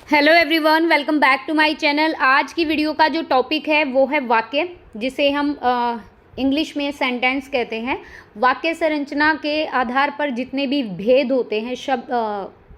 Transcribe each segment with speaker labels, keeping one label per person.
Speaker 1: Hello everyone, welcome back to my channel. आज की video का जो टॉपिक है वो है वाक्य, जिसे हम इंग्लिश में सेंटेंस कहते हैं। वाक्य संरचना के आधार पर जितने भी भेद होते हैं शब्द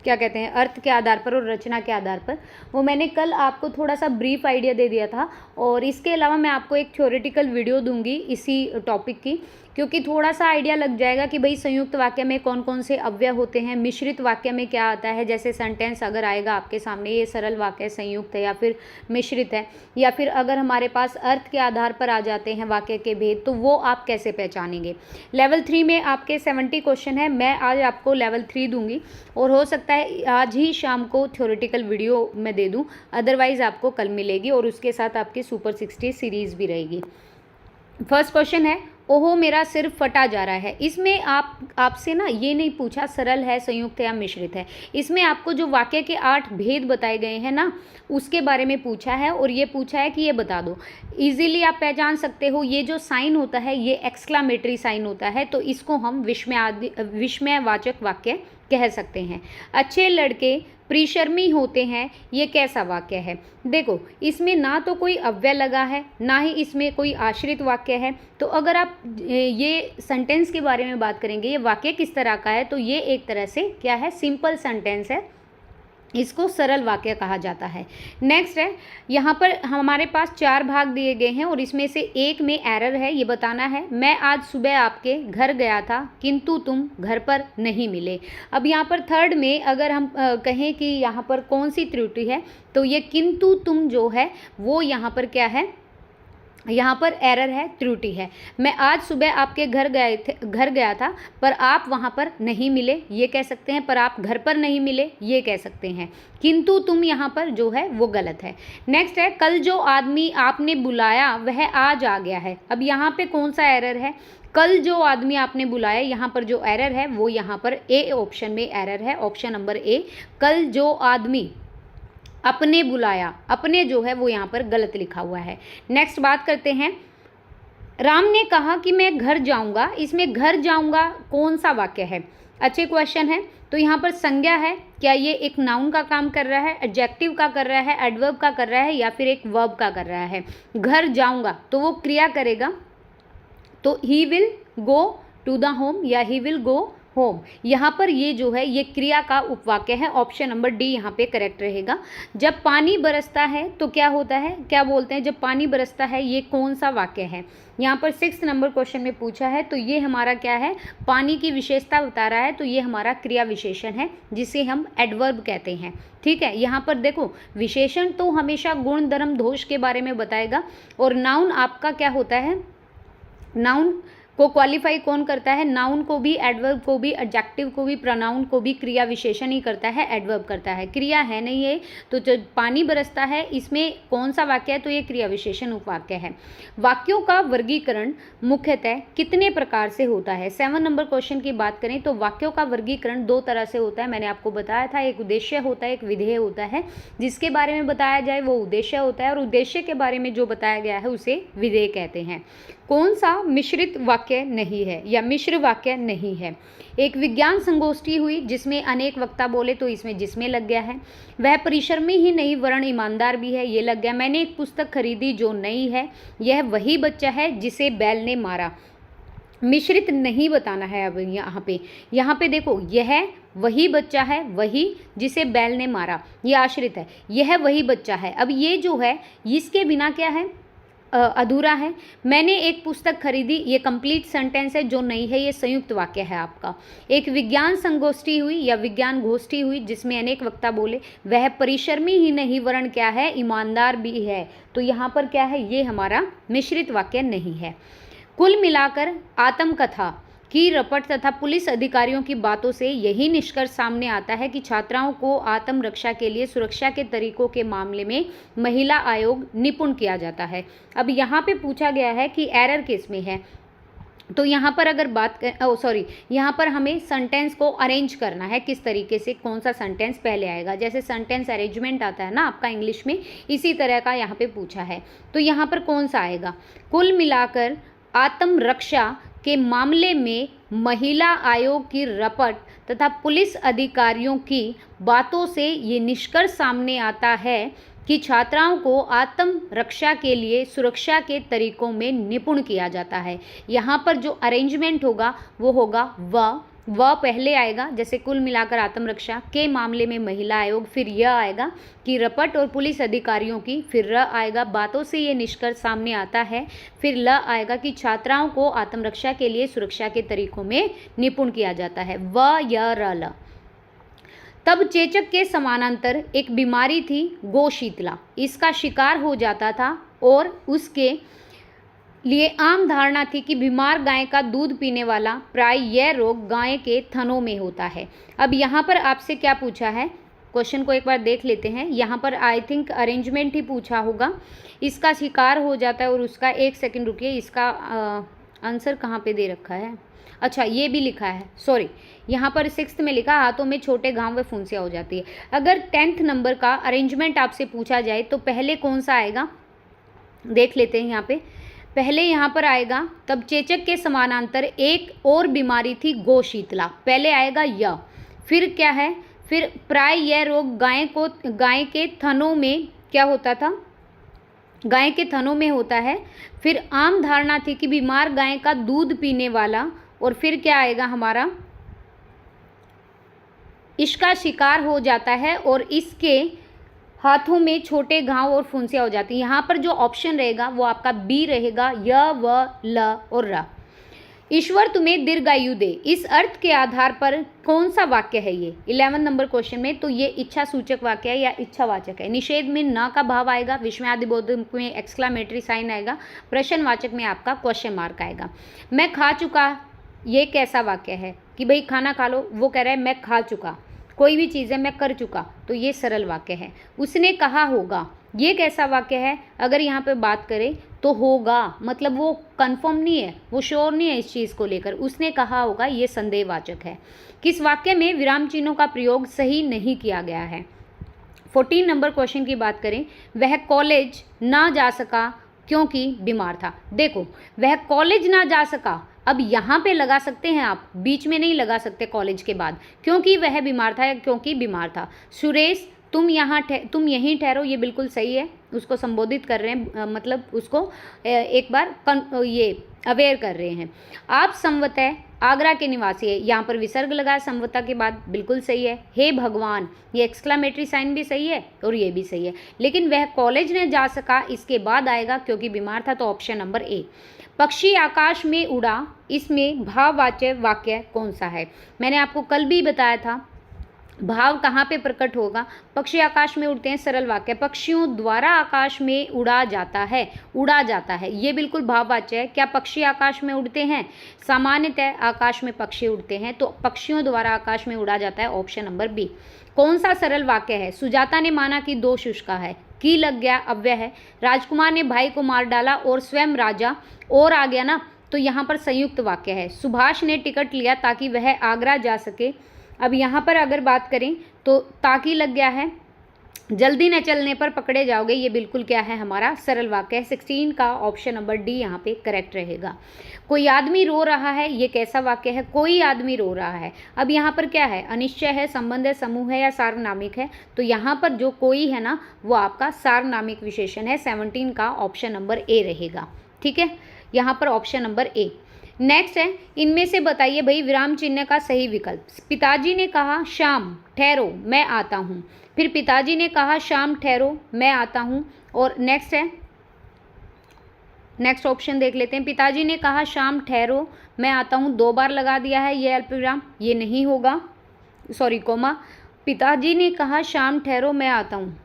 Speaker 1: क्या कहते हैं, अर्थ के आधार पर और रचना के आधार पर, वो मैंने कल आपको थोड़ा सा ब्रीफ आइडिया दे दिया था। और इसके अलावा मैं आपको एक थ्योरेटिकल वीडियो दूंगी इसी टॉपिक की, क्योंकि थोड़ा सा आइडिया लग जाएगा कि भाई संयुक्त वाक्य में कौन कौन से अव्यय होते हैं, मिश्रित वाक्य में क्या आता है। जैसे सेंटेंस अगर आएगा आपके सामने, ये सरल वाक्य संयुक्त है या फिर मिश्रित है, या फिर अगर हमारे पास अर्थ के आधार पर आ जाते हैं वाक्य के भेद, तो वो आप कैसे पहचानेंगे। लेवल 3 में आपके 70 क्वेश्चन है। मैं आज आपको लेवल 3 दूंगी और हो सकता है आज ही शाम को थ्योरेटिकल वीडियो मैं दे दूं, अदरवाइज आपको कल मिलेगी और उसके साथ आपकी सुपर 60 सीरीज भी रहेगी। फर्स्ट क्वेश्चन है, ओहो मेरा सिर फटा जा रहा है। इसमें आपसे ना ये नहीं पूछा सरल है, संयुक्त है या मिश्रित है। इसमें आपको जो वाक्य के 8 भेद बताए गए हैं ना, उसके बारे में पूछा है और ये पूछा है कि ये बता दो। इजीली आप पहचान सकते हो, ये जो साइन होता है ये एक्सक्लामेटरी साइन होता है, तो इसको हम विस्मयवाचक वाक्य कह सकते हैं। अच्छे लड़के प्रिशर्मी होते हैं, ये कैसा वाक्य है। देखो, इसमें ना तो कोई अव्यय लगा है, ना ही इसमें कोई आश्रित वाक्य है। तो अगर आप ये सेंटेंस के बारे में बात करेंगे, ये वाक्य किस तरह का है, तो ये एक तरह से क्या है, सिंपल सेंटेंस है, इसको सरल वाक्य कहा जाता है। नेक्स्ट है, यहाँ पर हमारे पास 4 भाग दिए गए हैं और इसमें से एक में एरर है, ये बताना है। मैं आज सुबह आपके घर गया था किंतु तुम घर पर नहीं मिले। अब यहाँ पर थर्ड में अगर हम कहें कि यहाँ पर कौन सी त्रुटि है, तो ये किंतु तुम जो है वो यहाँ पर क्या है, यहाँ पर एरर है, त्रुटि है। मैं आज सुबह आपके घर गया था पर आप वहाँ पर नहीं मिले, ये कह सकते हैं। पर आप घर पर नहीं मिले, ये कह सकते हैं। किंतु तुम यहाँ पर जो है वो गलत है। नेक्स्ट है, कल जो आदमी आपने बुलाया वह आज आ गया है। अब यहाँ पे कौन सा एरर है, कल जो आदमी आपने बुलाया, यहाँ पर जो एरर है वो यहाँ पर ए ऑप्शन में एरर है, ऑप्शन नंबर ए। कल जो आदमी अपने बुलाया, अपने जो है वो यहाँ पर गलत लिखा हुआ है। नेक्स्ट बात करते हैं, राम ने कहा कि मैं घर जाऊंगा। इसमें घर जाऊंगा कौन सा वाक्य है, अच्छे क्वेश्चन है। तो यहाँ पर संज्ञा है, क्या ये एक नाउन का काम कर रहा है, एडजेक्टिव का कर रहा है, एडवर्ब का कर रहा है, या फिर एक वर्ब का कर रहा है। घर जाऊंगा तो वो क्रिया करेगा, तो he will go to the home या ही विल गो होम। यहाँ पर ये जो है ये क्रिया का उपवाक्य है, ऑप्शन नंबर डी यहाँ पे करेक्ट रहेगा। जब पानी बरसता है तो क्या होता है, क्या बोलते हैं जब पानी बरसता है, ये कौन सा वाक्य है। यहाँ पर 6 नंबर क्वेश्चन में पूछा है, तो ये हमारा क्या है, पानी की विशेषता बता रहा है, तो ये हमारा क्रिया विशेषण है जिसे हम एडवर्ब कहते हैं। ठीक है, यहाँ पर देखो, विशेषण तो हमेशा गुण धर्म दोष के बारे में बताएगा, और नाउन आपका क्या होता है, नाउन को क्वालिफाई कौन करता है, नाउन को भी, एडवर्ब को भी, एडजेक्टिव को भी, प्रोनाउन को भी क्रिया विशेषण ही करता है, एडवर्ब करता है, क्रिया है नहीं है। तो जो पानी बरसता है इसमें कौन सा वाक्य है, तो ये क्रिया विशेषण उपवाक्य है। वाक्यों का वर्गीकरण मुख्यतः कितने प्रकार से होता है। 7 नंबर क्वेश्चन की बात करें तो वाक्यों का वर्गीकरण 2 तरह से होता है। मैंने आपको बताया था, एक उद्देश्य होता है, एक विधेय होता है। जिसके बारे में बताया जाए वो उद्देश्य होता है, और उद्देश्य के बारे में जो बताया गया है उसे विधेय कहते हैं। कौन सा मिश्रित वाक्य नहीं है या मिश्र वाक्य नहीं है। एक विज्ञान संगोष्ठी हुई जिसमें अनेक वक्ता बोले, तो इसमें जिसमें लग गया है। वह परिश्रमी ही नहीं वरन ईमानदार भी है, ये लग गया। मैंने एक पुस्तक खरीदी जो नई है, यह वही बच्चा है जिसे बैल ने मारा। मिश्रित नहीं बताना है। अब यहाँ पे देखो, यह वही बच्चा है, वही जिसे बैल ने मारा, ये आश्रित है, यह वही बच्चा है। अब ये जो है इसके बिना क्या है, अधूरा है। मैंने एक पुस्तक खरीदी, ये कंप्लीट सेंटेंस है, जो नहीं है ये संयुक्त वाक्य है आपका। एक विज्ञान संगोष्ठी हुई या विज्ञान गोष्ठी हुई जिसमें अनेक वक्ता बोले, वह परिश्रमी ही नहीं वरन क्या है, ईमानदार भी है। तो यहाँ पर क्या है, ये हमारा मिश्रित वाक्य नहीं है। कुल मिलाकर आत्मकथा की रपट तथा पुलिस अधिकारियों की बातों से यही निष्कर्ष सामने आता है कि छात्राओं को आत्मरक्षा के लिए सुरक्षा के तरीकों के मामले में महिला आयोग निपुण किया जाता है। अब यहाँ पे पूछा गया है कि एरर किस में है, तो यहाँ पर अगर यहाँ पर हमें सेंटेंस को अरेंज करना है, किस तरीके से कौन सा सेंटेंस पहले आएगा। जैसे सेंटेंस अरेंजमेंट आता है ना आपका इंग्लिश में, इसी तरह का यहाँ पे पूछा है। तो यहाँ पर कौन सा आएगा, कुल मिलाकर आत्मरक्षा के मामले में महिला आयोग की रपट तथा पुलिस अधिकारियों की बातों से ये निष्कर्ष सामने आता है कि छात्राओं को आत्म रक्षा के लिए सुरक्षा के तरीकों में निपुण किया जाता है। यहाँ पर जो अरेंजमेंट होगा वो होगा व पहले आएगा, जैसे कुल मिलाकर आत्मरक्षा के मामले में महिला आयोग, फिर यह आएगा कि रपट और पुलिस अधिकारियों की, फिर र आएगा बातों से ये निष्कर्ष सामने आता है, फिर ल आएगा कि छात्राओं को आत्मरक्षा के लिए सुरक्षा के तरीकों में निपुण किया जाता है। व य र ल। तब चेचक के समानांतर एक बीमारी थी गोशीतला, इसका शिकार हो जाता था और उसके लिए आम धारणा थी कि बीमार गाय का दूध पीने वाला प्राय यह रोग गाय के थनों में होता है। अब यहाँ पर आपसे क्या पूछा है, क्वेश्चन को एक बार देख लेते हैं। यहाँ पर आई थिंक अरेंजमेंट ही पूछा होगा, इसका शिकार हो जाता है और उसका, एक सेकंड रुकिए, इसका आंसर कहाँ पे दे रखा है, अच्छा ये भी लिखा है, सॉरी, यहाँ पर 6th में लिखा हाथों में छोटे घाव व फुंसियाँ हो जाती है। अगर 10th नंबर का अरेंजमेंट आपसे पूछा जाए तो पहले कौन सा आएगा, देख लेते हैं। यहाँ पे पहले यहाँ पर आएगा तब चेचक के समानांतर एक और बीमारी थी गोशीतला, पहले आएगा य, फिर क्या है, फिर प्राय यह रोग गाय के थनों में क्या होता था, गाय के थनों में होता है, फिर आम धारणा थी कि बीमार गाय का दूध पीने वाला, और फिर क्या आएगा हमारा, इसका शिकार हो जाता है और इसके हाथों में छोटे घाव और फुंसियाँ हो जाती हैं। यहाँ पर जो ऑप्शन रहेगा वो आपका बी रहेगा, य व ल और र। ईश्वर तुम्हें दीर्घायु दे, इस अर्थ के आधार पर कौन सा वाक्य है ये 11 नंबर क्वेश्चन में, तो ये इच्छा सूचक वाक्य है या इच्छावाचक है। निषेध में न का भाव आएगा, विस्मयादिबोधक में एक्सक्लामेटरी साइन आएगा, प्रश्नवाचक में आपका क्वेश्चन मार्क आएगा। मैं खा चुका, ये कैसा वाक्य है कि भाई खाना खा लो, वो कह रहा है मैं खा चुका, कोई भी चीज़ है मैं कर चुका, तो ये सरल वाक्य है। उसने कहा होगा, ये कैसा वाक्य है, अगर यहाँ पे बात करें तो होगा, मतलब वो कंफर्म नहीं है, वो श्योर नहीं है इस चीज़ को लेकर, उसने कहा होगा, ये संदेहवाचक है। किस वाक्य में विराम चिन्हों का प्रयोग सही नहीं किया गया है। 14 नंबर क्वेश्चन की बात करें, वह कॉलेज ना जा सका क्योंकि बीमार था। देखो, वह कॉलेज ना जा सका, अब यहाँ पे लगा सकते हैं आप, बीच में नहीं लगा सकते कॉलेज के बाद, क्योंकि वह बीमार था या क्योंकि बीमार था। सुरेश तुम यहीं ठहरो, ये बिल्कुल सही है, उसको संबोधित कर रहे हैं, मतलब उसको एक बार ये अवेयर कर रहे हैं। आप संवतः आगरा के निवासी है, यहाँ पर विसर्ग लगा संवतः के बाद, बिल्कुल सही है। हे भगवान, ये एक्सक्लामेटरी साइन भी सही है और ये भी सही है। लेकिन वह कॉलेज न जा सका, इसके बाद आएगा क्योंकि बीमार था, तो ऑप्शन नंबर ए। पक्षी आकाश में उड़ा, इसमें भाववाचक वाक्य कौन सा है। मैंने आपको कल भी बताया था, भाव कहाँ पे प्रकट होगा, पक्षी आकाश में उड़ते हैं, सरल वाक्य, पक्षियों द्वारा आकाश में उड़ा जाता है, उड़ा जाता है, ये बिल्कुल भाववाच्य है। क्या पक्षी आकाश में उड़ते हैं, सामान्यतः आकाश में पक्षी उड़ते हैं, तो पक्षियों द्वारा आकाश में उड़ा जाता है, ऑप्शन नंबर बी। कौन सा सरल वाक्य है, सुजाता ने माना कि दोष उसका है, की लग गया अव्यय है, राजकुमार ने भाई को मार डाला और स्वयं राजा, और आ गया ना, तो यहाँ पर संयुक्त वाक्य है। सुभाष ने टिकट लिया ताकि वह आगरा जा सके, अब यहाँ पर अगर बात करें तो ताकि लग गया है, जल्दी न चलने पर पकड़े जाओगे, ये बिल्कुल क्या है हमारा सरल वाक्य है। 16 का ऑप्शन नंबर डी यहाँ पे करेक्ट रहेगा। कोई आदमी रो रहा है, ये कैसा वाक्य है, कोई आदमी रो रहा है। अब यहाँ पर क्या है, अनिश्चय है, संबंध है, समूह है या सार्वनामिक है, तो यहाँ पर जो कोई है ना वो आपका सार्वनामिक विशेषण है। 17 का ऑप्शन नंबर ए रहेगा, ठीक है, यहाँ पर ऑप्शन नंबर ए। नेक्स्ट है, इनमें से बताइए भाई विराम चिन्ह का सही विकल्प। पिताजी ने कहा श्याम ठहरो मैं आता हूँ, फिर पिताजी ने कहा श्याम ठहरो मैं आता हूँ, और नेक्स्ट है, नेक्स्ट ऑप्शन देख लेते हैं। पिताजी ने कहा श्याम ठहरो मैं आता हूँ, 2 बार लगा दिया है ये अल्पविराम, ये नहीं होगा, सॉरी कोमा। पिताजी ने कहा श्याम ठहरो मैं आता हूँ,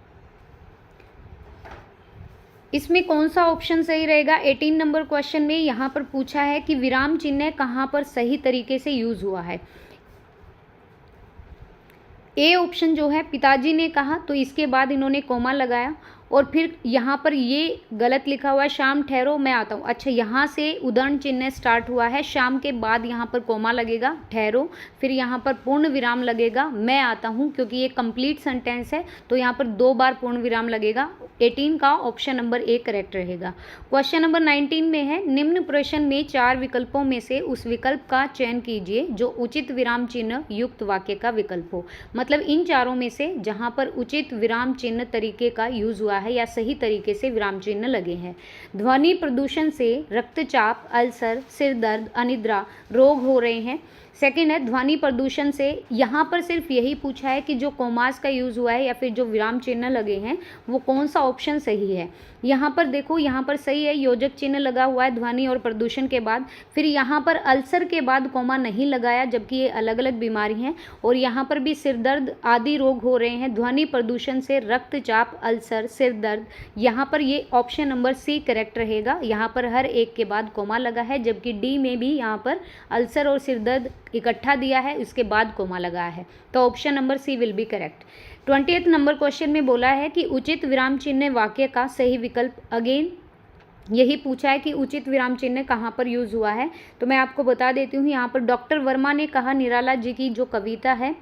Speaker 1: इसमें कौन सा ऑप्शन सही रहेगा। 18 नंबर क्वेश्चन में यहाँ पर पूछा है कि विराम चिन्ह कहाँ पर सही तरीके से यूज हुआ है। ए ऑप्शन जो है, पिताजी ने कहा तो इसके बाद इन्होंने कोमा लगाया, और फिर यहाँ पर ये गलत लिखा हुआ है, शाम ठहरो मैं आता हूँ। अच्छा, यहाँ से उद्धरण चिन्ह स्टार्ट हुआ है, शाम के बाद यहाँ पर कोमा लगेगा, ठहरो, फिर यहाँ पर पूर्ण विराम लगेगा, मैं आता हूँ, क्योंकि ये कंप्लीट सेंटेंस है तो यहाँ पर 2 बार पूर्ण विराम लगेगा। 18 का ऑप्शन नंबर ए करेक्ट रहेगा। क्वेश्चन नंबर 19 में है, निम्न प्रश्न में 4 विकल्पों में से उस विकल्प का चयन कीजिए जो उचित विराम चिन्ह युक्त वाक्य का विकल्प हो। मतलब इन चारों में से जहां पर उचित विराम चिन्ह तरीके का यूज हुआ है या सही तरीके से विराम चिन्ह लगे हैं। ध्वनि प्रदूषण से रक्तचाप, अल्सर, सिर दर्द, अनिद्रा रोग हो रहे हैं। सेकेंड है, ध्वनि प्रदूषण से यहाँ पर सिर्फ यही पूछा है कि जो कोमास का यूज़ हुआ है या फिर जो विराम चिन्ह लगे हैं वो कौन सा ऑप्शन सही है। यहाँ पर देखो, यहाँ पर सही है, योजक चिन्ह लगा हुआ है ध्वनि और प्रदूषण के बाद। फिर यहाँ पर अल्सर के बाद कोमा नहीं लगाया, जबकि ये अलग अलग बीमारी हैं। और यहाँ पर भी सिर दर्द आदि रोग हो रहे हैं। ध्वनि प्रदूषण से रक्तचाप, अल्सर, सिर दर्द, यहाँ पर ये ऑप्शन नंबर सी करेक्ट रहेगा। यहाँ पर हर एक के बाद कोमा लगा है, जबकि डी में भी यहाँ पर अल्सर और सिर दर्द इकट्ठा दिया है, उसके बाद कोमा लगा है। तो option number C will be correct. 20th number question में बोला है कि उचित विराम चिन्ह वाक्य का सही विकल्प। अगेन यही पूछा है कि उचित विराम चिन्ह कहाँ पर यूज़ हुआ है। तो मैं आपको बता देती हूँ, यहाँ पर डॉक्टर वर्मा ने कहा निराला जी की जो कविता है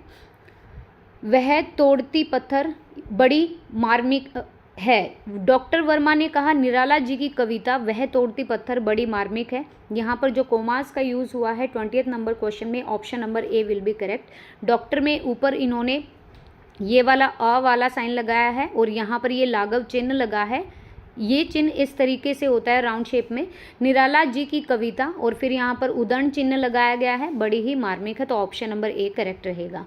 Speaker 1: वह तोड़ती पत्थर बड़ी मार्मिक है। डॉक्टर वर्मा ने कहा निराला जी की कविता वह तोड़ती पत्थर बड़ी मार्मिक है। यहाँ पर जो कोमास का यूज़ हुआ है 20th नंबर क्वेश्चन में, option number A will be correct. Doctor में ऊपर इन्होंने ये वाला अ वाला साइन लगाया है और यहाँ पर ये लाघव चिन्ह लगा है। ये चिन्ह इस तरीके से होता है राउंड शेप में। निराला जी की कविता और फिर यहाँ पर उद्धरण चिन्ह लगाया गया है, बड़ी ही मार्मिक है। तो ऑप्शन नंबर ए करेक्ट रहेगा।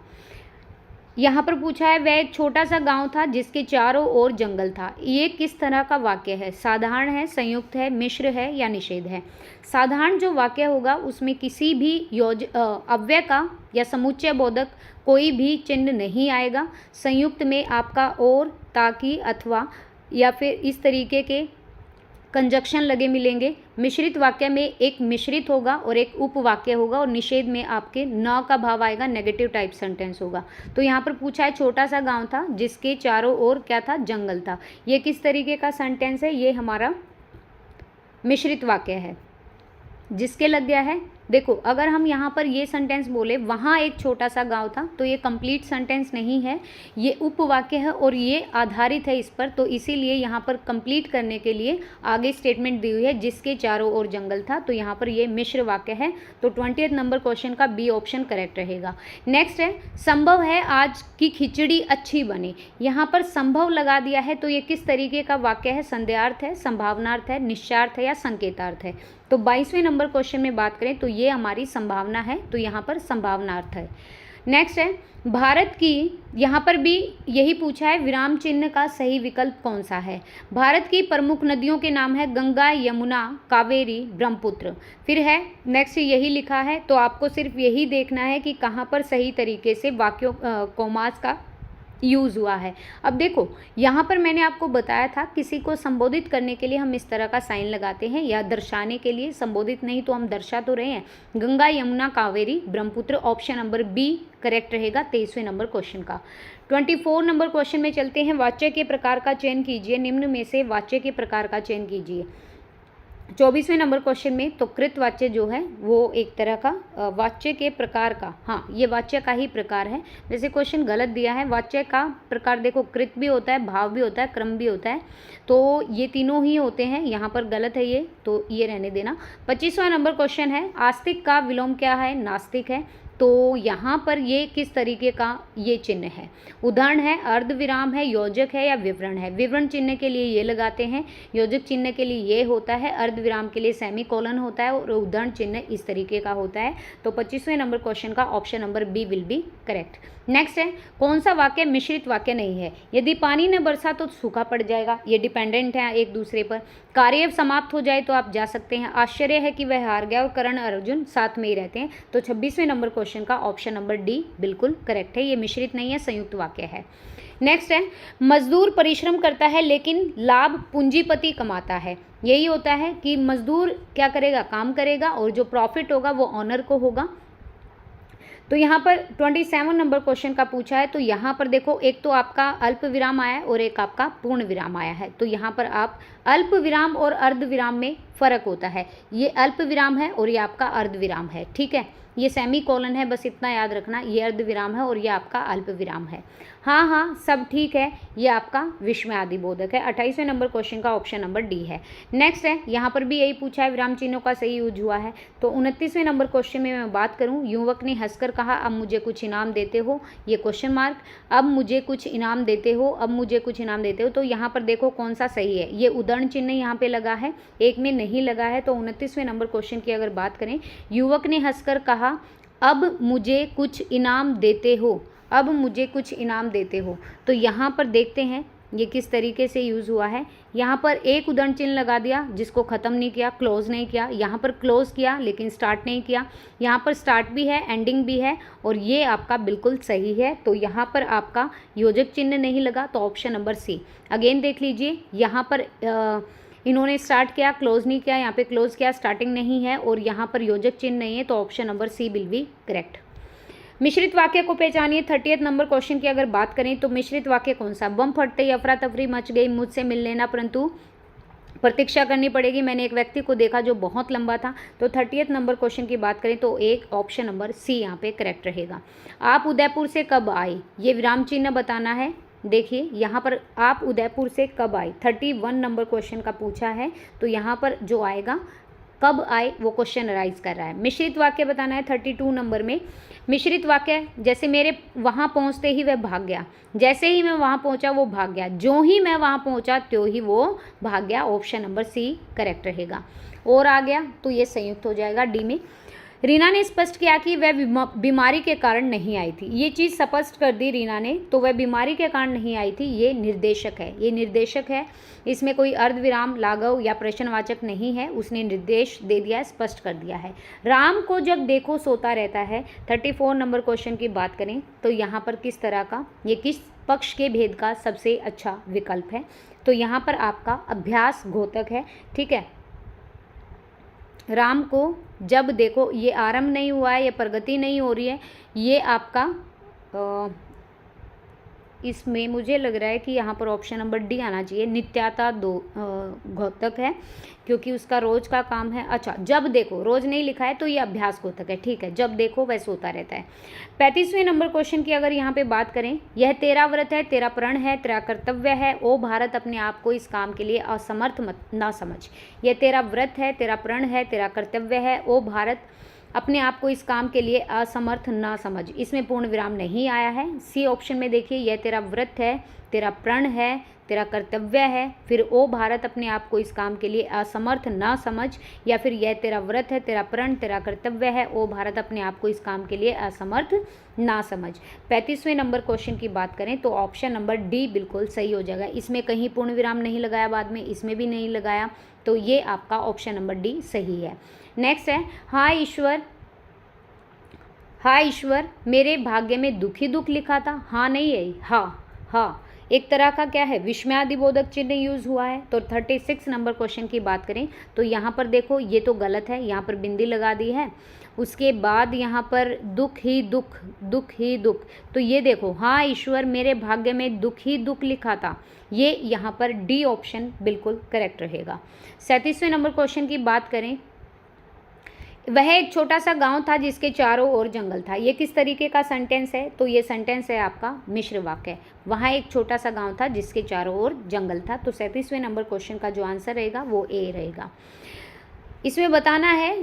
Speaker 1: यहाँ पर पूछा है, वह एक छोटा सा गांव था जिसके चारों ओर जंगल था। ये किस तरह का वाक्य है? साधारण है, संयुक्त है, मिश्र है या निषेध है? साधारण जो वाक्य होगा उसमें किसी भी अव्यय का या समुच्चय बोधक कोई भी चिन्ह नहीं आएगा। संयुक्त में आपका और, ताकि, अथवा या फिर इस तरीके के कंजक्शन लगे मिलेंगे। मिश्रित वाक्य में एक मिश्रित होगा और एक उपवाक्य होगा और निषेध में आपके न का भाव आएगा, नेगेटिव टाइप सेंटेंस होगा। तो यहाँ पर पूछा है छोटा सा गांव था जिसके चारों ओर क्या था? जंगल था। ये किस तरीके का सेंटेंस है? ये हमारा मिश्रित वाक्य है। जिसके लग गया है, देखो अगर हम यहाँ पर ये सेंटेंस बोले वहाँ एक छोटा सा गांव था, तो ये कंप्लीट सेंटेंस नहीं है, ये उपवाक्य है और ये आधारित है इस पर। तो इसीलिए यहाँ पर कंप्लीट करने के लिए आगे स्टेटमेंट दी हुई है जिसके चारों ओर जंगल था। तो यहाँ पर ये मिश्र वाक्य है। तो 20th नंबर क्वेश्चन का बी ऑप्शन करेक्ट रहेगा। नेक्स्ट है, संभव है आज की खिचड़ी अच्छी बने। यहाँ पर संभव लगा दिया है, तो ये किस तरीके का वाक्य है? संदेहार्थ है, संभावनार्थ है, निश्चयार्थ है या संकेतार्थ है? तो 22वें नंबर क्वेश्चन में बात करें तो ये हमारी संभावना है, तो यहाँ पर संभावनार्थ है। नेक्स्ट है, भारत की, यहाँ पर भी यही पूछा है विराम चिन्ह का सही विकल्प कौन सा है। भारत की प्रमुख नदियों के नाम है गंगा, यमुना, कावेरी, ब्रह्मपुत्र। फिर है नेक्स्ट यही लिखा है, तो आपको सिर्फ यही देखना है कि कहाँ पर सही तरीके से वाक्यों कोमास का यूज़ हुआ है। अब देखो यहाँ पर मैंने आपको बताया था किसी को संबोधित करने के लिए हम इस तरह का साइन लगाते हैं, या दर्शाने के लिए, संबोधित नहीं तो हम दर्शा तो रहे हैं। Ganga, Yamuna, Kaveri, Brahmaputra, option number B correct रहेगा 23वें नंबर क्वेश्चन का। 24 नंबर क्वेश्चन में चलते हैं, वाच्य के प्रकार का चयन कीजिए, निम्न में से वाच्य के प्रकार का चयन कीजिए। 24वें नंबर क्वेश्चन में तो कृत वाच्य जो है वो एक तरह का वाच्य के प्रकार का, हाँ ये वाच्य का ही प्रकार है। वैसे क्वेश्चन गलत दिया है, वाच्य का प्रकार देखो कृत भी होता है, भाव भी होता है, क्रम भी होता है, तो ये तीनों ही होते हैं। यहाँ पर गलत है ये, तो ये रहने देना। 25वां नंबर क्वेश्चन है, आस्तिक का विलोम क्या है? नास्तिक है। तो यहाँ पर ये किस तरीके का ये चिन्ह है? उदाहरण है, अर्धविराम है, योजक है या विवरण है? विवरण चिन्ह के लिए ये लगाते हैं, योजक चिन्ह के लिए ये होता है, अर्धविराम के लिए सेमीकोलन होता है और उदाहरण चिन्ह इस तरीके का होता है। तो 25वें नंबर क्वेश्चन का option number B will be correct. Next है, कौन सा वाक्य मिश्रित वाक्य नहीं है? यदि पानी न बरसा तो सूखा पड़ जाएगा, ये डिपेंडेंट है एक दूसरे पर। कार्य समाप्त हो जाए तो आप जा सकते हैं। आश्चर्य है कि वह हार गया और कर्ण अर्जुन साथ में ही रहते हैं। तो 26वें नंबर क्वेश्चन का ऑप्शन नंबर डी बिल्कुल करेक्ट है, ये मिश्रित नहीं है, संयुक्त वाक्य है। नेक्स्ट है, मजदूर परिश्रम करता है लेकिन लाभ पूंजीपति कमाता है। यही होता है कि मजदूर क्या करेगा? काम करेगा और जो प्रॉफिट होगा वो ऑनर को होगा। तो यहाँ पर 27 नंबर क्वेश्चन का पूछा है। तो यहाँ पर देखो, एक तो आपका अल्प विराम आया है और एक आपका पूर्ण विराम आया है। तो यहाँ पर आप अल्प विराम और अर्ध विराम में फ़र्क होता है। ये अल्प विराम है और ये आपका अर्ध विराम है, ठीक है। ये सेमी कोलन है, बस इतना याद रखना। ये अर्ध विराम है और ये आपका अल्प विराम है। हाँ हाँ, सब ठीक है। ये आपका विस्मयादि बोधक है। 28वें नंबर क्वेश्चन का ऑप्शन नंबर डी है। नेक्स्ट है, यहाँ पर भी यही पूछा है, विराम चिन्हों का सही यूज हुआ है। तो 29वें नंबर क्वेश्चन में मैं बात करूँ, युवक ने हंसकर कहा, अब मुझे कुछ इनाम देते हो, ये क्वेश्चन मार्क, अब मुझे कुछ इनाम देते हो, अब मुझे कुछ इनाम देते हो। तो यहाँ पर देखो कौन सा सही है। ये उद्धरण चिन्ह यहाँ पे लगा है, एक में नहीं लगा है। तो 29वें नंबर क्वेश्चन की अगर बात करें, युवक ने हंसकर कहा, अब मुझे कुछ इनाम देते हो, अब मुझे कुछ इनाम देते हो। तो यहाँ पर देखते हैं ये किस तरीके से यूज़ हुआ है। यहाँ पर एक उद्धरण चिन्ह लगा दिया, जिसको ख़त्म नहीं किया, क्लोज नहीं किया। यहाँ पर क्लोज किया लेकिन स्टार्ट नहीं किया। यहाँ पर स्टार्ट भी है, एंडिंग भी है, और ये आपका बिल्कुल सही है। तो यहाँ पर आपका योजक चिन्ह नहीं लगा, तो ऑप्शन नंबर सी। अगेन देख लीजिए, यहाँ पर इन्होंने स्टार्ट किया, क्लोज नहीं किया, यहाँ पे क्लोज किया, स्टार्टिंग नहीं है, और यहाँ पर योजक चिन्ह नहीं है। तो option number C will be correct. मिश्रित वाक्य को पहचानिए। 30th नंबर क्वेश्चन की अगर बात करें तो मिश्रित वाक्य कौन सा? बम फटते ही अफरा तफरी मच गई, मुझसे मिल लेना परंतु प्रतीक्षा करनी पड़ेगी, मैंने एक व्यक्ति को देखा जो बहुत लंबा था। तो 30th नंबर क्वेश्चन की बात करें तो एक ऑप्शन नंबर सी यहाँ पे करेक्ट रहेगा। आप उदयपुर से कब आए, ये विराम चिन्ह बताना है। देखिए यहाँ पर आप उदयपुर से कब आए, 31 नंबर क्वेश्चन का पूछा है। तो यहाँ पर जो आएगा कब आए वो क्वेश्चन अराइज कर रहा है। मिश्रित वाक्य बताना है 32 नंबर में। मिश्रित वाक्य, जैसे मेरे वहाँ पहुँचते ही वह भाग गया, जैसे ही मैं वहाँ पहुँचा वो भाग गया, जो ही मैं वहाँ पहुँचा त्यों ही वो भाग गया। ऑप्शन नंबर सी करेक्ट रहेगा। और आ गया तो ये संयुक्त हो जाएगा डी में। रीना ने स्पष्ट किया कि वह बीमारी के कारण नहीं आई थी, ये चीज़ स्पष्ट कर दी रीना ने। तो वह बीमारी के कारण नहीं आई थी, ये निर्देशक है, ये निर्देशक है। इसमें कोई अर्धविराम, लाघव या प्रश्नवाचक नहीं है, उसने निर्देश दे दिया है, स्पष्ट कर दिया है। राम को जब देखो सोता रहता है। 34 नंबर क्वेश्चन की बात करें तो यहाँ पर किस तरह का, ये किस पक्ष के भेद का सबसे अच्छा विकल्प है? तो यहाँ पर आपका अभ्यास घोतक है, ठीक है। राम को जब देखो, ये आरंभ नहीं हुआ है, ये प्रगति नहीं हो रही है, ये आपका इसमें मुझे लग रहा है कि यहाँ पर ऑप्शन नंबर डी आना चाहिए। नित्याता दो घोतक है क्योंकि उसका रोज का काम है। अच्छा, जब देखो, रोज नहीं लिखा है तो ये अभ्यास घोतक है, ठीक है। जब देखो वह सोता रहता है। 35वें नंबर क्वेश्चन की अगर यहाँ पे बात करें, यह तेरा व्रत है, तेरा प्रण है, तेरा कर्तव्य है, ओ भारत अपने आप को इस काम के लिए असमर्थ मत ना समझ। यह तेरा व्रत है, तेरा प्रण है, तेरा कर्तव्य है, ओ भारत अपने आप को इस काम के लिए असमर्थ ना समझ। इसमें पूर्ण विराम नहीं आया है। सी ऑप्शन में देखिए, यह तेरा व्रत है, तेरा प्रण है, तेरा कर्तव्य है, फिर ओ भारत अपने आप को इस काम के लिए असमर्थ ना समझ, या फिर यह तेरा व्रत है, तेरा प्रण, तेरा कर्तव्य है, ओ भारत अपने आप को इस काम के लिए असमर्थ ना समझ। 35वें नंबर क्वेश्चन की बात करें तो ऑप्शन नंबर डी बिल्कुल सही हो जाएगा। इसमें कहीं पूर्ण विराम नहीं लगाया, बाद में इसमें भी नहीं लगाया, तो ये आपका ऑप्शन नंबर डी सही है। नेक्स्ट है, हाय ईश्वर, हाय ईश्वर मेरे भाग्य में दुख ही दुख लिखा था। हाँ नहीं है, हाँ हाँ, एक तरह का क्या है, विस्मयादिबोधक चिन्ह यूज़ हुआ है। तो 36 नंबर क्वेश्चन की बात करें तो यहाँ पर देखो ये तो गलत है, यहाँ पर बिंदी लगा दी है, उसके बाद यहाँ पर दुख ही दुख, दुख ही दुख। तो ये देखो, हाँ ईश्वर मेरे भाग्य में दुख ही दुख लिखा था, ये यहाँ पर डी ऑप्शन बिल्कुल करेक्ट रहेगा। 37वें नंबर क्वेश्चन की बात करें, वह एक छोटा सा गांव था जिसके चारों ओर जंगल था। ये किस तरीके का सेंटेंस है? तो ये सेंटेंस है आपका मिश्र वाक्य। वहाँ एक छोटा सा गांव था जिसके चारों ओर जंगल था। तो 37वें नंबर क्वेश्चन का जो आंसर रहेगा वो ए रहेगा। इसमें बताना है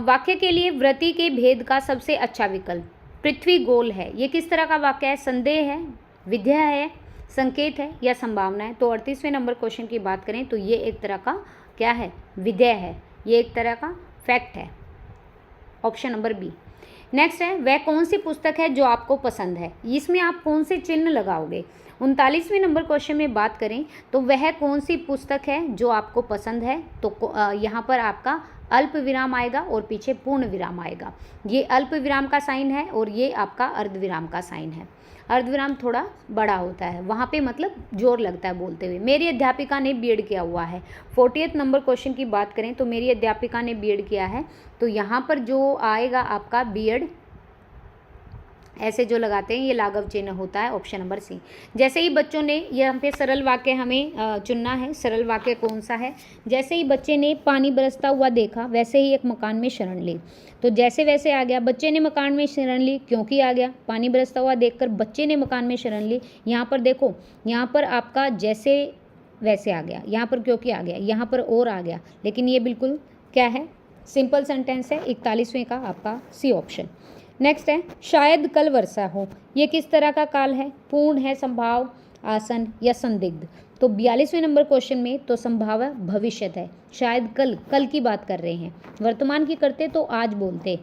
Speaker 1: वाक्य के लिए व्रति के भेद का सबसे अच्छा विकल्प। पृथ्वी गोल है, ये किस तरह का वाक्य है? संदेह है, विधेय है, संकेत है या संभावना है? तो 38वें नंबर क्वेश्चन की बात करें तो ये एक तरह का क्या है? विधेय है, ये एक तरह का फैक्ट है। Option number B. नेक्स्ट है, वह कौन सी पुस्तक है जो आपको पसंद है? इसमें आप कौन से चिन्ह लगाओगे? 39वें नंबर क्वेश्चन में बात करें तो वह कौन सी पुस्तक है जो आपको पसंद है? तो यहाँ पर आपका अल्प विराम आएगा और पीछे पूर्ण विराम आएगा। ये अल्प विराम का साइन है और ये आपका अर्ध विराम का साइन है। अर्धविराम थोड़ा बड़ा होता है, वहाँ पे मतलब जोर लगता है बोलते हुए। मेरी अध्यापिका ने बीएड किया हुआ है। 40th नंबर क्वेश्चन की बात करें तो मेरी अध्यापिका ने बीएड किया है, तो यहाँ पर जो आएगा आपका बीएड ऐसे जो लगाते हैं ये लाघव चिन्ह होता है, ऑप्शन नंबर सी। जैसे ही बच्चों ने यहाँ पे सरल वाक्य हमें चुनना है, सरल वाक्य कौन सा है, जैसे ही बच्चे ने पानी बरसता हुआ देखा वैसे ही एक मकान में शरण ली। तो जैसे वैसे आ गया, बच्चे ने मकान में शरण ली, क्योंकि आ गया, पानी बरसता हुआ देखकर बच्चे ने मकान में शरण ली। यहाँ पर देखो, यहाँ पर आपका जैसे वैसे आ गया, यहाँ पर क्योंकि आ गया, यहाँ पर और आ गया, लेकिन ये बिल्कुल क्या है, सिंपल सेंटेंस है। 41वें का आपका सी ऑप्शन। नेक्स्ट है शायद कल वर्षा हो। ये किस तरह का काल है, पूर्ण है, संभाव, आसन या संदिग्ध। तो 42वें नंबर क्वेश्चन में तो संभाव भविष्य है, शायद कल की बात कर रहे हैं, वर्तमान की करते तो आज बोलते।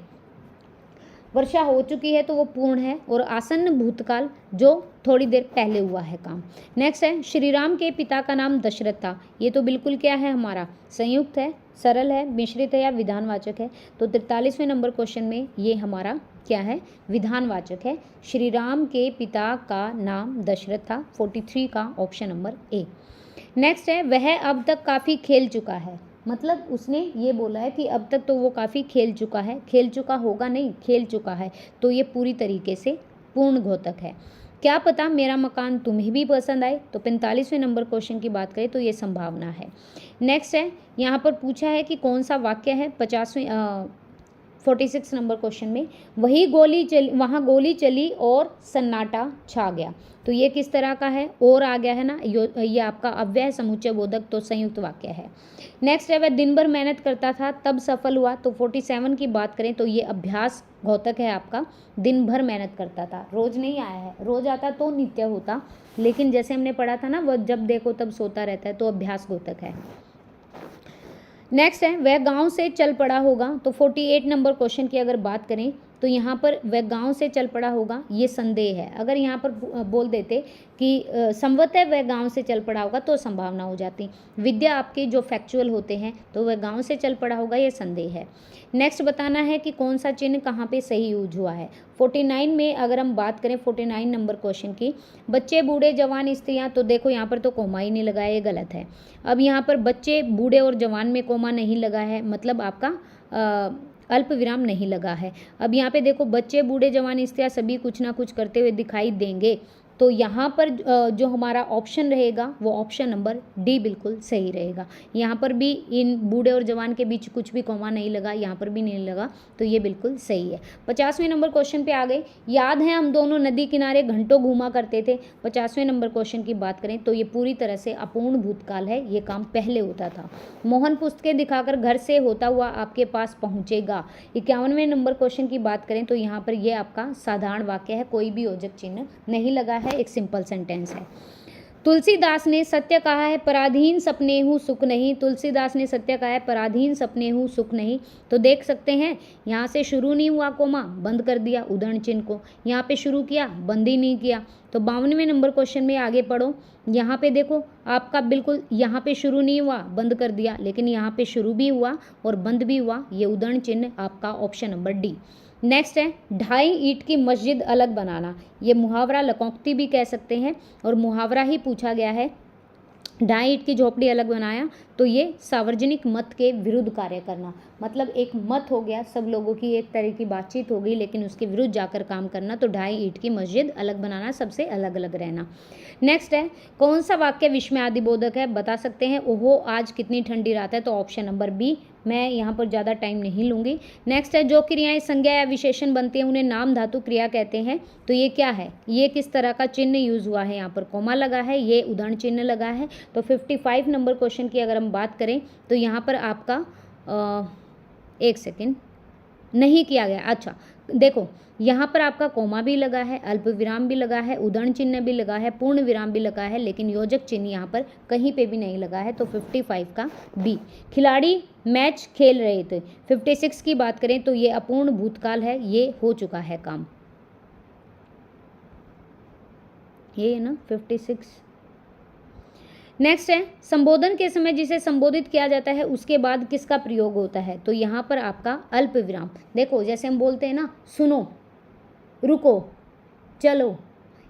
Speaker 1: वर्षा हो चुकी है तो वो पूर्ण है, और आसन्न भूतकाल जो थोड़ी देर पहले हुआ है काम। नेक्स्ट है श्री राम के पिता का नाम दशरथ था। ये तो बिल्कुल क्या है, हमारा संयुक्त है, सरल है, मिश्रित है या विधानवाचक है। तो 43वें नंबर क्वेश्चन में ये हमारा क्या है, विधानवाचक है। श्री राम के पिता का नाम दशरथ था, 43 का ऑप्शन नंबर ए। नेक्स्ट है वह अब तक काफ़ी खेल चुका है। मतलब उसने ये बोला है कि अब तक तो वो काफ़ी खेल चुका है, खेल चुका होगा नहीं, खेल चुका है, तो ये पूरी तरीके से पूर्ण घोतक है। क्या पता मेरा मकान तुम्हें भी पसंद आए। तो 45वें नंबर क्वेश्चन की बात करें तो ये संभावना है। नेक्स्ट है यहाँ पर पूछा है कि कौन सा वाक्य है 46 नंबर क्वेश्चन में, वहाँ गोली चली और सन्नाटा छा गया। तो ये किस तरह का है, और आ गया है ना, ये आपका अव्यय समुच्चय बोधक, तो संयुक्त वाक्य है। नेक्स्ट है वह दिन भर मेहनत करता था तब सफल हुआ। तो 47 की बात करें तो ये अभ्यास घोतक है आपका, दिन भर मेहनत करता था, रोज नहीं आया है, रोज आता तो नित्य होता, लेकिन जैसे हमने पढ़ा था ना, वह जब देखो तब सोता रहता है, तो अभ्यास घोतक है। नेक्स्ट है वह गांव से चल पड़ा होगा। तो 48 नंबर क्वेश्चन की अगर बात करें तो यहाँ पर वह गांव से चल पड़ा होगा, ये संदेह है। अगर यहाँ पर बोल देते कि संभवतः वह गांव से चल पड़ा होगा तो संभावना हो जाती। विद्या आपके जो फैक्चुअल होते हैं, तो वह गांव से चल पड़ा होगा, ये संदेह है। नेक्स्ट बताना है कि कौन सा चिन्ह कहाँ पे सही यूज हुआ है। 49 में अगर हम बात करें 49 नंबर क्वेश्चन की, बच्चे, बूढ़े, जवान, स्त्रियाँ, तो देखो यहाँ पर तो कोमा ही नहीं लगाया, ये गलत है। अब यहाँ पर बच्चे, बूढ़े और जवान में कोमा नहीं लगा है, मतलब आपका अल्प विराम नहीं लगा है। अब यहाँ पे देखो बच्चे, बूढ़े, जवान, स्त्रियाँ सभी कुछ ना कुछ करते हुए दिखाई देंगे, तो यहाँ पर जो हमारा ऑप्शन रहेगा वो ऑप्शन नंबर डी बिल्कुल सही रहेगा। यहाँ पर भी इन बूढ़े और जवान के बीच कुछ भी कॉमा नहीं लगा, यहाँ पर भी नहीं लगा, तो ये बिल्कुल सही है। 50वें नंबर क्वेश्चन पे आ गए। याद है हम दोनों नदी किनारे घंटों घूमा करते थे। 50वें नंबर क्वेश्चन की बात करें तो ये पूरी तरह से अपूर्ण भूतकाल है, ये काम पहले होता था। मोहन पुस्तकें दिखाकर घर से होता हुआ आपके पास पहुँचेगा। 51वें नंबर क्वेश्चन की बात करें तो यहाँ पर ये आपका साधारण वाक्य है, कोई भी योजक चिन्ह नहीं लगा है, एक सिंपल सेंटेंस है। तुलसीदास ने सत्य कहा है, पराधीन सपने हूँ सुख नहीं। तुलसीदास ने सत्य कहा है, पराधीन सपने हूँ सुख नहीं। तो देख सकते हैं यहाँ से शुरू नहीं हुआ कोमा, बंद कर दिया उदाहरण चिन्ह को, यहाँ पे शुरू किया, बंद ही नहीं किया। तो 52वें नंबर क्वेश्चन में आगे पढ़ो, यहाँ पे देखो आपका बिल्कुल यहाँ पे शुरू नहीं हुआ, बंद कर दिया, लेकिन यहाँ पे शुरू भी हुआ और बंद भी हुआ, ये उदाहरण चिन्ह आपका ऑप्शन नंबर डी। नेक्स्ट है 2.5 ईंट की मस्जिद अलग बनाना। ये मुहावरा लकोक्ति भी कह सकते हैं, और मुहावरा ही पूछा गया है। 2.5 ईंट की झोपड़ी अलग बनाया, तो ये सार्वजनिक मत के विरुद्ध कार्य करना, मतलब एक मत हो गया, सब लोगों की एक तरह की बातचीत हो गई, लेकिन उसके विरुद्ध जाकर काम करना। तो 2.5 ईंट की मस्जिद अलग बनाना, सबसे अलग अलग रहना। नेक्स्ट है कौन सा वाक्य विस्मयादिबोधक है, बता सकते हैं। ओहो आज कितनी ठंडी रात है, तो ऑप्शन नंबर बी। मैं यहाँ पर ज़्यादा टाइम नहीं लूँगी। नेक्स्ट है जो क्रियाएं संज्ञा या विशेषण बनती हैं उन्हें नाम धातु क्रिया कहते हैं। तो ये क्या है, ये किस तरह का चिन्ह यूज़ हुआ है, यहाँ पर कोमा लगा है, ये उदाहरण चिन्ह लगा है। तो 55 नंबर क्वेश्चन की अगर हम बात करें तो यहाँ पर आपका एक सेकेंड नहीं किया गया। अच्छा देखो यहाँ पर आपका कोमा भी लगा है, अल्प विराम भी लगा है, उदाहरण चिन्ह भी लगा है, पूर्ण विराम भी लगा है, लेकिन योजक चिन्ह यहाँ पर कहीं पे भी नहीं लगा है। तो 55 का बी। खिलाड़ी मैच खेल रहे थे। 56 की बात करें तो ये अपूर्ण भूतकाल है, ये हो चुका है काम, ये है ना 56। नेक्स्ट है संबोधन के समय जिसे संबोधित किया जाता है उसके बाद किसका प्रयोग होता है। तो यहाँ पर आपका अल्प विराम। देखो जैसे हम बोलते हैं ना, सुनो, रुको, चलो,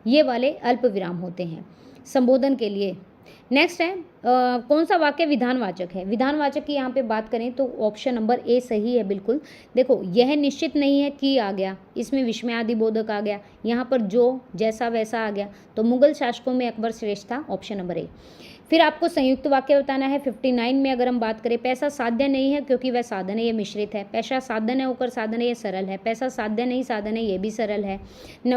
Speaker 1: ये वाले अल्प विराम होते हैं संबोधन के लिए। नेक्स्ट है कौन सा वाक्य विधानवाचक है। विधानवाचक की यहाँ पे बात करें तो ऑप्शन नंबर ए सही है बिल्कुल। देखो यह निश्चित नहीं है कि आ गया, इसमें विस्मयादिबोधक आ गया, यहाँ पर जो जैसा वैसा आ गया, तो मुगल शासकों में अकबर श्रेष्ठ था, ऑप्शन नंबर ए। फिर आपको संयुक्त वाक्य बताना है। 59 में अगर हम बात करें, पैसा साध्य नहीं है क्योंकि वह साधन है, ये मिश्रित है। पैसा साधन है होकर साधन है, ये सरल है। पैसा साध्य नहीं साधन है, ये भी सरल है।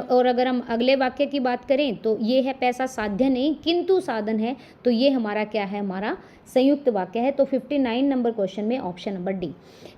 Speaker 1: और अगर हम अगले वाक्य की बात करें तो ये है पैसा साध्य नहीं किंतु साधन है, तो ये हमारा क्या है, हमारा संयुक्त वाक्य है। तो 59 नंबर क्वेश्चन में ऑप्शन नंबर डी।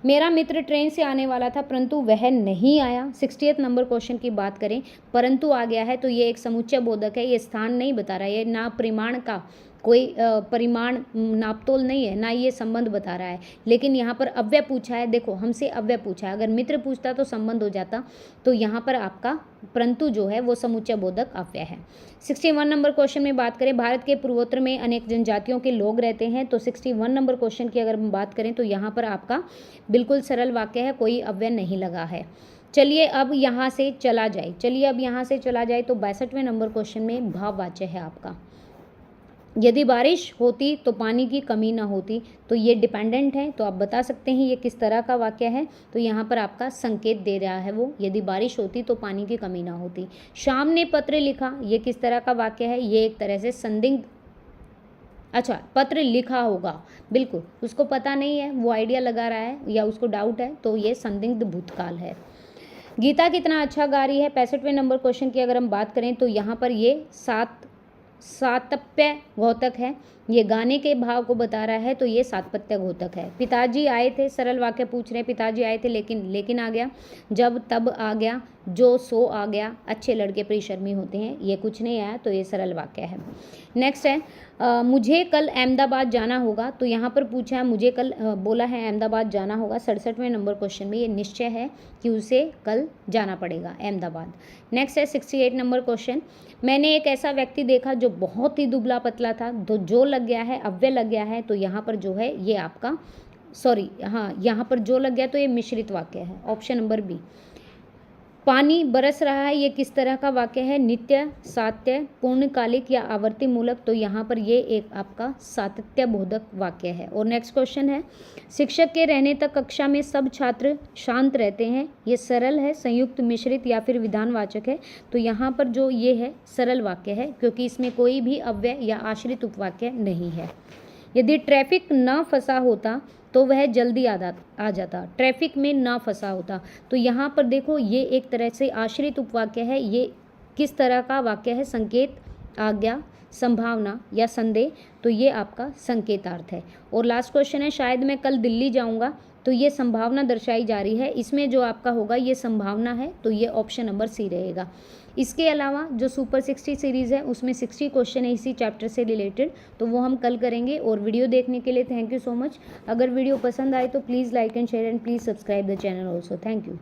Speaker 1: मेरा मित्र ट्रेन से आने वाला था परंतु वह नहीं आया। 68 नंबर क्वेश्चन की बात करें, परंतु आ गया है, तो ये एक समुच्चय बोधक है, ये स्थान नहीं बता रहा है, ये ना परिमाण का कोई परिमाण नापतोल नहीं है, ना ये संबंध बता रहा है, लेकिन यहाँ पर अव्यय पूछा है। देखो हमसे अव्यय पूछा है, अगर मित्र पूछता तो संबंध हो जाता, तो यहाँ पर आपका परंतु जो है वो समुच्चय बोधक अव्यय है। 61 नंबर क्वेश्चन में बात करें, भारत के पूर्वोत्तर में अनेक जनजातियों के लोग रहते हैं, तो 61 नंबर क्वेश्चन की अगर हम बात करें तो यहाँ पर आपका बिल्कुल सरल वाक्य है, कोई अव्यय नहीं लगा है। चलिए अब यहाँ से चला जाए, तो 62वें नंबर क्वेश्चन में भाववाच्य है आपका। यदि बारिश होती तो पानी की कमी ना होती, तो ये डिपेंडेंट है, तो आप बता सकते हैं ये किस तरह का वाक्य है। तो यहाँ पर आपका संकेत दे रहा है वो, यदि बारिश होती तो पानी की कमी ना होती। शाम ने पत्र लिखा, ये किस तरह का वाक्य है, ये एक तरह से संदिग्ध, अच्छा पत्र लिखा होगा, बिल्कुल उसको पता नहीं है, वो आइडिया लगा रहा है या उसको डाउट है, तो ये संदिग्ध भूतकाल है। गीता कितना अच्छा गा रही है, 65वें नंबर क्वेश्चन की अगर हम बात करें तो यहाँ पर ये सातप्य घोतक है, ये गाने के भाव को बता रहा है, तो ये सातपत्य घोतक है। पिताजी आए थे, सरल वाक्य पूछ रहे हैं, पिताजी आए थे लेकिन आ गया, जब तब आ गया, जो सो आ गया, अच्छे लड़के परिश्रमी होते हैं, ये कुछ नहीं आया, तो ये सरल वाक्य है। नेक्स्ट है मुझे कल अहमदाबाद जाना होगा, तो यहाँ पर पूछा है मुझे कल बोला है अहमदाबाद जाना होगा। 67वें नंबर क्वेश्चन में ये निश्चय है कि उसे कल जाना पड़ेगा अहमदाबाद। नेक्स्ट है 68 नंबर क्वेश्चन, मैंने एक ऐसा व्यक्ति देखा जो बहुत ही दुबला पतला था, तो जो लग गया है अव्यय लग गया है, तो यहाँ पर जो है ये आपका यहाँ पर जो लग गया तो ये मिश्रित वाक्य है, ऑप्शन नंबर बी। पानी बरस रहा है, ये किस तरह का वाक्य है, नित्य, सात्य, पूर्णकालिक या आवर्ती मूलक, तो यहाँ पर ये एक आपका सातत्य बोधक वाक्य है। और नेक्स्ट क्वेश्चन है, शिक्षक के रहने तक कक्षा में सब छात्र शांत रहते हैं, ये सरल है, संयुक्त, मिश्रित या फिर विधानवाचक है, तो यहाँ पर जो ये है सरल वाक्य है, क्योंकि इसमें कोई भी अव्यय या आश्रित उपवाक्य नहीं है। यदि ट्रैफिक न फंसा होता तो वह जल्दी आ जाता, ट्रैफिक में ना फंसा होता, तो यहाँ पर देखो ये एक तरह से आश्रित उपवाक्य है, ये किस तरह का वाक्य है, संकेत, आज्ञा, संभावना या संदेह, तो ये आपका संकेतार्थ है। और लास्ट क्वेश्चन है, शायद मैं कल दिल्ली जाऊँगा, तो ये संभावना दर्शाई जा रही है, इसमें जो आपका होगा ये संभावना है, तो ये ऑप्शन नंबर सी रहेगा। इसके अलावा जो सुपर 60 सीरीज़ है उसमें 60 क्वेश्चन है इसी चैप्टर से रिलेटेड, तो वो हम कल करेंगे। और वीडियो देखने के लिए थैंक यू सो मच। अगर वीडियो पसंद आए तो please like and share and please subscribe the channel also. Thank you.